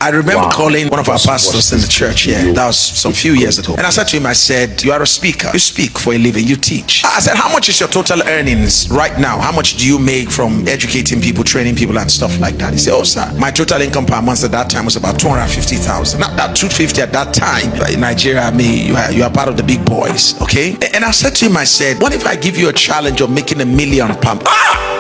I remember calling one of our pastors in the church here. That was some few years ago. And I said to him, I said, you are a speaker. You speak for a living. You teach. I said, how much is your total earnings right now? How much do you make from educating people, training people and stuff like that? He said, oh sir, my total income per month at that time was about 250,000. Not that 250 at that time. In Nigeria, you are part of the big boys. Okay. And I said to him, I said, what if I give you a challenge of making $1 million per month?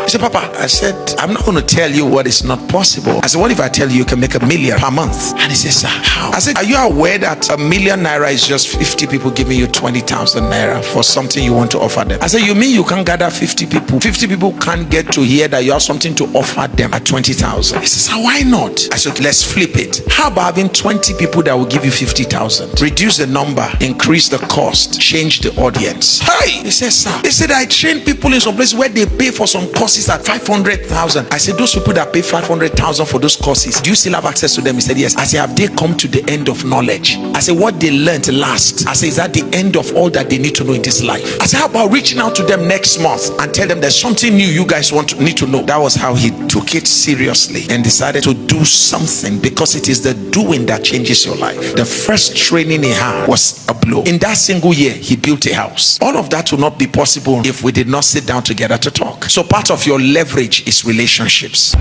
He said, Papa, I said, I'm not going to tell you what is not possible. I said, what if I tell you you can make $1 million per month? And he says, sir, how? I said, are you aware that ₦1 million is just 50 people giving you 20,000 naira for something you want to offer them? I said, you mean you can gather 50 people? 50 people can't get to hear that you have something to offer them at 20,000. He says, why not? I said, let's flip it. How about having 20 people that will give you 50,000? Reduce the number, increase the cost, change the audience. Hey, he says, sir. He said, I train people in some places where they pay for some courses at 500,000. I said, those people that pay 500,000 for those courses, do you still have access to them? He said, yes. I said, have they come to the end of knowledge? I said, what they learned last? I said, is that the end of all that they need to know in this life? I said, how about reaching out to them next month and tell them there's something new you guys need to know? That was how he took it seriously and decided to do something, because it is the doing that changes your life. The first training he had was a blow. In that single year, he built a house. All of that would not be possible if we did not sit down together to talk. So part of your leverage is relationships.